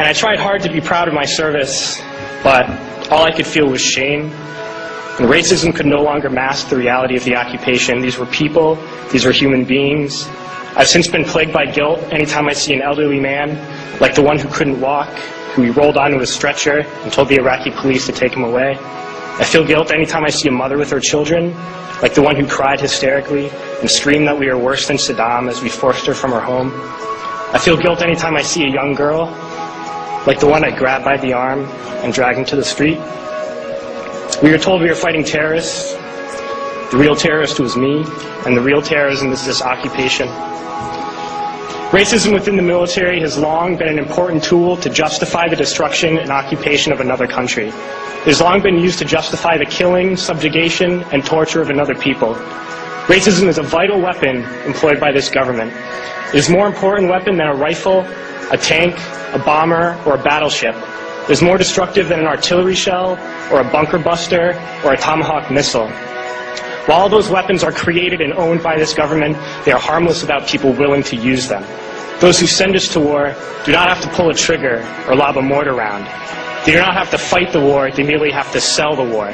And I tried hard to be proud of my service, but all I could feel was shame. And racism could no longer mask the reality of the occupation. These were people, these were human beings. I've since been plagued by guilt anytime I see an elderly man, like the one who couldn't walk, who we rolled onto a stretcher and told the Iraqi police to take him away. I feel guilt anytime I see a mother with her children, like the one who cried hysterically and screamed that we are worse than Saddam as we forced her from her home. I feel guilt anytime I see a young girl, like the one I grabbed by the arm and dragged into the street. We were told we were fighting terrorists. The real terrorist was me, and the real terrorism is this occupation. Racism within the military has long been an important tool to justify the destruction and occupation of another country. It has long been used to justify the killing, subjugation, and torture of another people. Racism is a vital weapon employed by this government. It is a more important weapon than a rifle, a tank, a bomber, or a battleship. It is more destructive than an artillery shell, or a bunker buster, or a Tomahawk missile. While all those weapons are created and owned by this government, they are harmless without people willing to use them. Those who send us to war do not have to pull a trigger or lob a mortar round. They do not have to fight the war, they merely have to sell the war.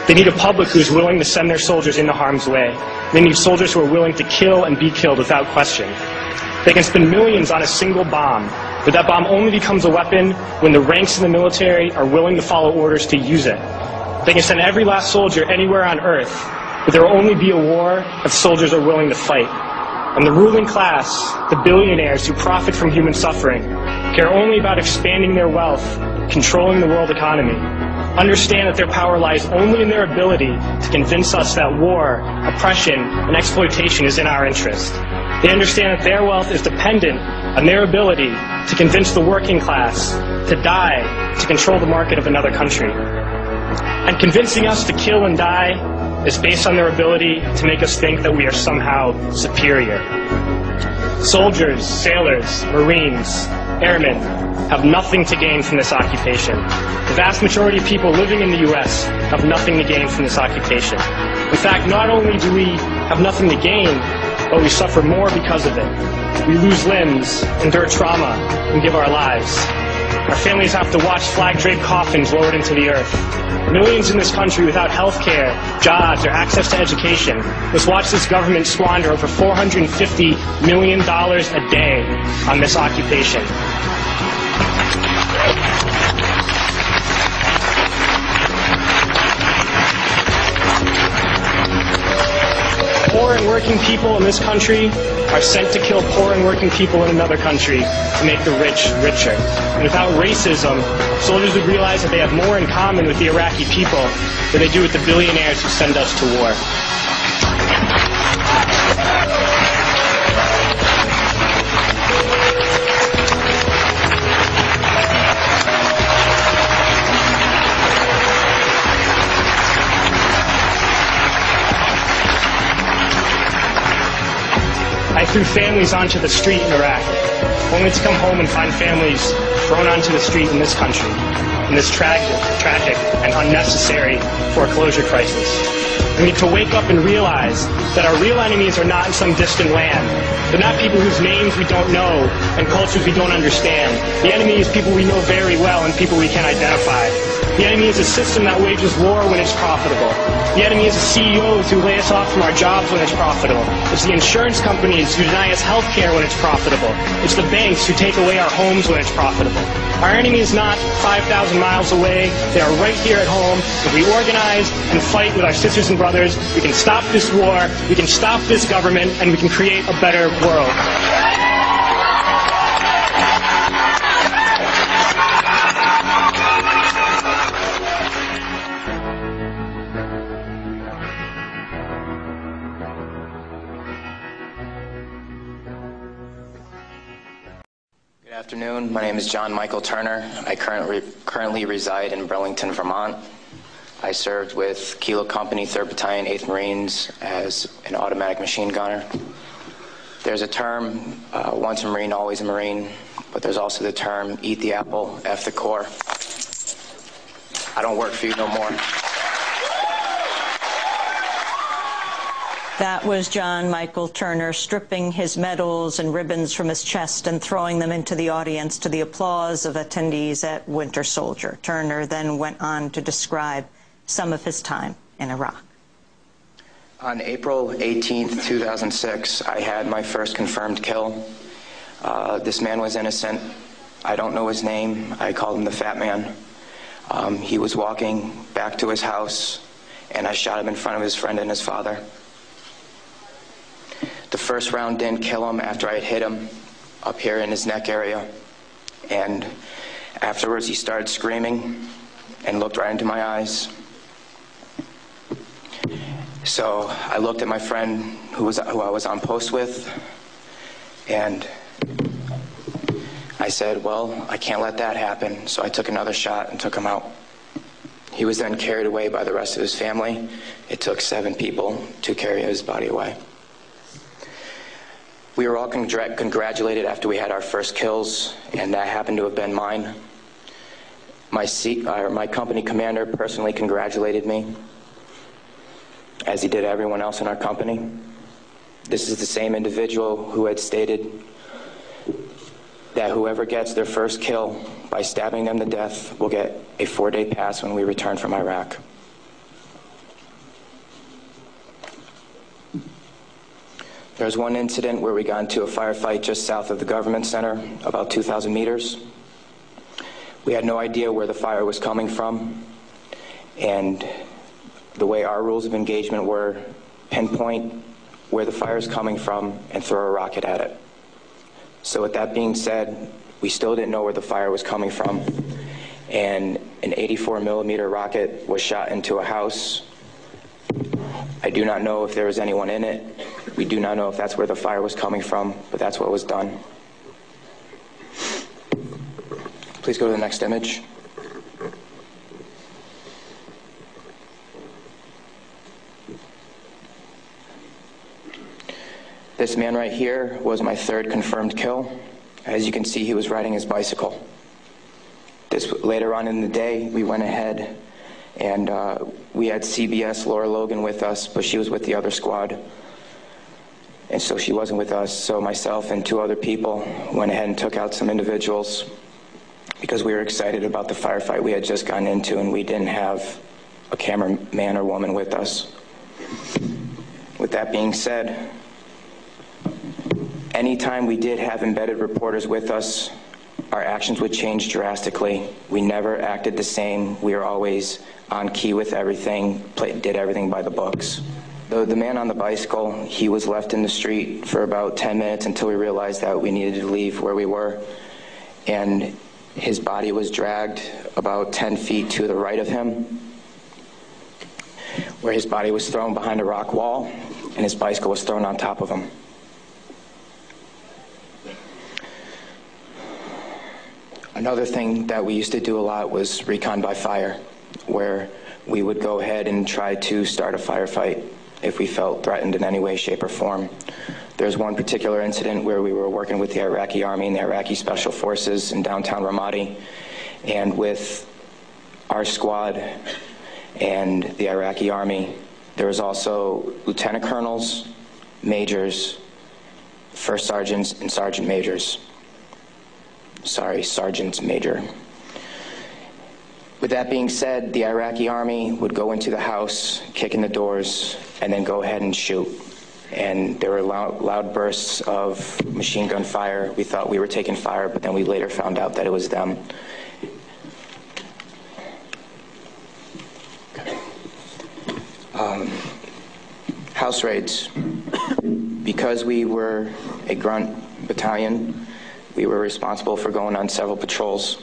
They need a public who is willing to send their soldiers into harm's way. They need soldiers who are willing to kill and be killed without question. They can spend millions on a single bomb, but that bomb only becomes a weapon when the ranks in the military are willing to follow orders to use it. They can send every last soldier anywhere on earth, but there will only be a war if soldiers are willing to fight. And the ruling class, the billionaires who profit from human suffering, care only about expanding their wealth, controlling the world economy. Understand that their power lies only in their ability to convince us that war, oppression, and exploitation is in our interest. They understand that their wealth is dependent on their ability to convince the working class to die to control the market of another country. And convincing us to kill and die is based on their ability to make us think that we are somehow superior. Soldiers, sailors, Marines, airmen have nothing to gain from this occupation. The vast majority of people living in the U.S. have nothing to gain from this occupation. In fact, not only do we have nothing to gain, but we suffer more because of it. We lose limbs, endure trauma, and give our lives. Our families have to watch flag-draped coffins lowered into the earth. Millions in this country without health care, jobs, or access to education must watch this government squander over $450 million a day on this occupation. Poor and working people in this country are sent to kill poor and working people in another country to make the rich richer. And without racism, soldiers would realize that they have more in common with the Iraqi people than they do with the billionaires who send us to war. I threw families onto the street in Iraq, only to come home and find families thrown onto the street in this country, in this tragic and unnecessary foreclosure crisis. We need to wake up and realize that our real enemies are not in some distant land. They're not people whose names we don't know and cultures we don't understand. The enemy is people we know very well and people we can identify. The enemy is a system that wages war when it's profitable. The enemy is the CEOs who lay us off from our jobs when it's profitable. It's the insurance companies who deny us health care when it's profitable. It's the banks who take away our homes when it's profitable. Our enemy is not 5,000 miles away. They are right here at home. If we organize and fight with our sisters and brothers, we can stop this war, we can stop this government, and we can create a better world. Good afternoon. My name is John Michael Turner. I currently reside in Burlington, Vermont. I served with Kilo Company, 3rd Battalion, 8th Marines as an automatic machine gunner. There's a term, once a Marine, always a Marine, but there's also the term, eat the apple, F the Corps. I don't work for you no more. That was John Michael Turner stripping his medals and ribbons from his chest and throwing them into the audience to the applause of attendees at Winter Soldier. Turner then went on to describe some of his time in Iraq. On April 18th, 2006, I had my first confirmed kill. This man was innocent. I don't know his name. I called him the Fat Man. He was walking back to his house, and I shot him in front of his friend and his father. The first round didn't kill him after I had hit him up here in his neck area. And afterwards, he started screaming and looked right into my eyes. So I looked at my friend who I was on post with, and I said, well, I can't let that happen. So I took another shot and took him out. He was then carried away by the rest of his family. It took 7 people to carry his body away. We were all congratulated after we had our first kills, and that happened to have been mine. My company commander personally congratulated me, as he did everyone else in our company. This is the same individual who had stated that whoever gets their first kill by stabbing them to death will get a 4-day pass when we return from Iraq. There's one incident where we got into a firefight just south of the government center, about 2,000 meters. We had no idea where the fire was coming from, and the way our rules of engagement were, pinpoint where the fire is coming from and throw a rocket at it. So with that being said, we still didn't know where the fire was coming from, and an 84-millimeter rocket was shot into a house. I do not know if there was anyone in it. We do not know if that's where the fire was coming from, but that's what was done. Please go to the next image. This man right here was my 3rd confirmed kill. As you can see, he was riding his bicycle. Later on in the day, we went ahead and we had CBS Laura Logan with us, but she was with the other squad. And so she wasn't with us. So myself and 2 other people went ahead and took out some individuals because we were excited about the firefight we had just gotten into, and we didn't have a cameraman or woman with us. With that being said, anytime we did have embedded reporters with us, our actions would change drastically. We never acted the same. We were always on key with everything, did everything by the books. The man on the bicycle, he was left in the street for about 10 minutes until we realized that we needed to leave where we were. And his body was dragged about 10 feet to the right of him, where his body was thrown behind a rock wall, and his bicycle was thrown on top of him. Another thing that we used to do a lot was recon by fire, where we would go ahead and try to start a firefight if we felt threatened in any way, shape, or form. There's one particular incident where we were working with the Iraqi Army and the Iraqi Special Forces in downtown Ramadi, and with our squad and the Iraqi Army, there was also lieutenant colonels, majors, first sergeants, and sergeant majors. Sorry, sergeants major. With that being said, the Iraqi Army would go into the house, kick in the doors, and then go ahead and shoot. And there were loud bursts of machine gun fire. We thought we were taking fire, but then we later found out that it was them. House raids. Because we were a grunt battalion, we were responsible for going on several patrols.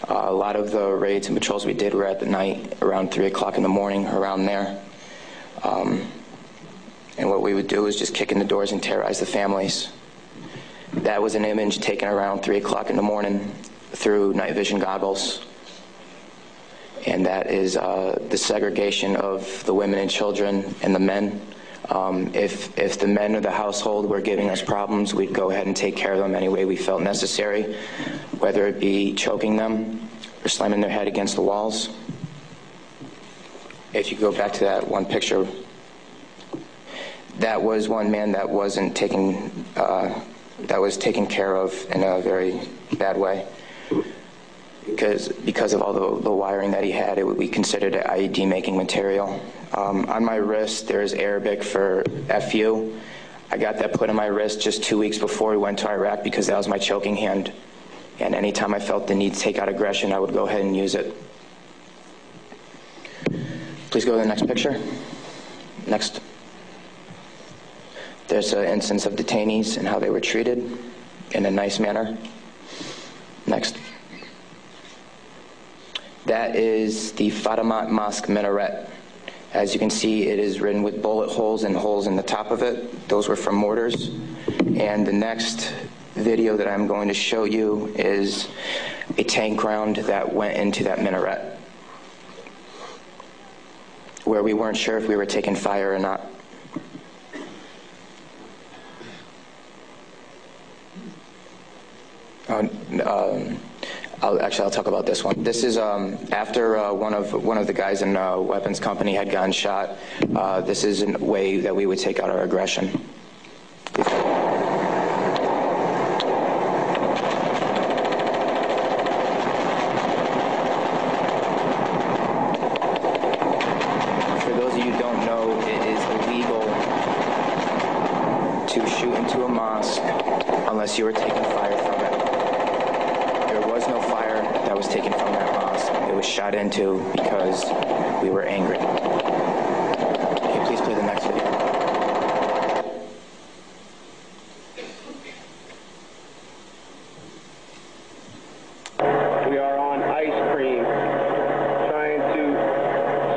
A lot of the raids and patrols we did were at the night, around 3 o'clock in the morning, around there. And what we would do is just kick in the doors and terrorize the families. That was an image taken around 3 o'clock in the morning through night vision goggles. And that is the segregation of the women and children and the men. If the men of the household were giving us problems, we'd go ahead and take care of them any way we felt necessary, whether it be choking them or slamming their head against the walls. If you go back to that one picture, that was one man that wasn't taken, that was taken care of in a very bad way. Because of all the wiring that he had, it would be considered an IED making material. On my wrist, there's Arabic for FU. I got that put on my wrist just 2 weeks before we went to Iraq because that was my choking hand. And anytime I felt the need to take out aggression, I would go ahead and use it. Please go to the next picture. Next. There's an instance of detainees and how they were treated in a nice manner. Next. That is the Fatamat Mosque minaret. As you can see, it is ridden with bullet holes and holes in the top of it. Those were from mortars. And the next video that I'm going to show you is a tank round that went into that minaret, where we weren't sure if we were taking fire or not. I'll talk about this one. This is after one of the guys in a weapons company had gotten shot. This is a way that we would take out our aggression. For those of you who don't know, it is illegal to shoot into a mosque unless you are taking fire from it. There was no fire that was taken from that mosque. It was shot into because we were angry. Can you please play the next video? We are on ice cream, trying to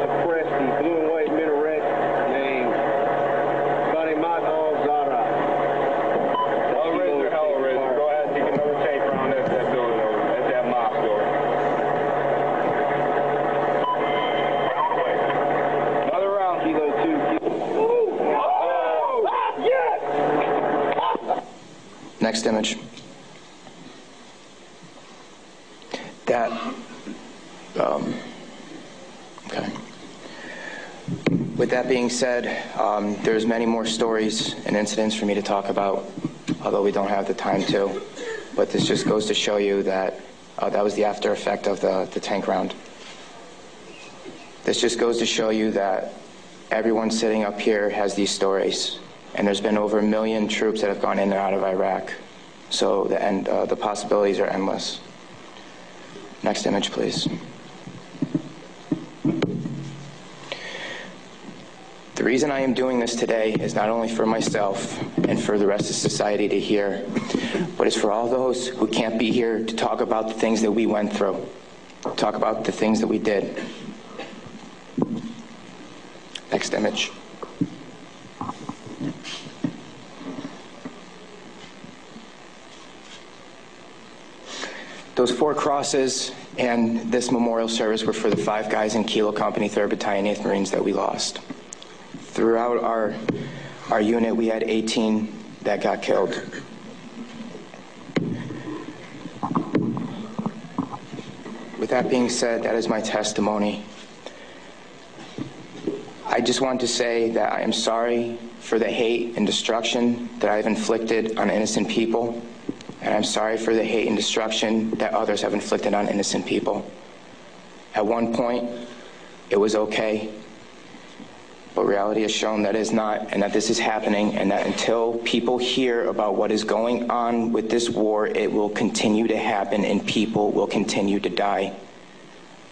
suppress the blue and white minaret named Fatamat al-Zahra. Hellraiser, Hellraiser. Go ahead and take another tape around that building over. That's that mosque door. Another round. Kilo 2. Oh! Yes! Next image. That, okay. With that being said, there's many more stories and incidents for me to talk about, although we don't have the time to. But this just goes to show you that that was the after effect of the tank round. This just goes to show you that everyone sitting up here has these stories. And there's been over 1 million troops that have gone in and out of Iraq. So the possibilities are endless. Next image, please. The reason I am doing this today is not only for myself and for the rest of society to hear, but it's for all those who can't be here to talk about the things that we went through, talk about the things that we did. Next image. Those 4 crosses and this memorial service were for the 5 guys in Kilo Company, 3rd Battalion, 8th Marines that we lost. Throughout our unit, we had 18 that got killed. With that being said, that is my testimony. I just want to say that I am sorry for the hate and destruction that I've inflicted on innocent people. And I'm sorry for the hate and destruction that others have inflicted on innocent people. At one point, it was okay, but reality has shown that it is not, and that this is happening, and that until people hear about what is going on with this war, it will continue to happen and people will continue to die.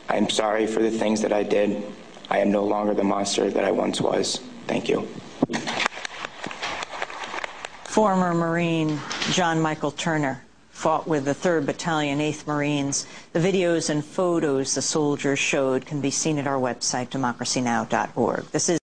I'm sorry for the things that I did. I am no longer the monster that I once was. Thank you. Former Marine John Michael Turner fought with the 3rd Battalion, 8th Marines. The videos and photos the soldiers showed can be seen at our website, democracynow.org. This is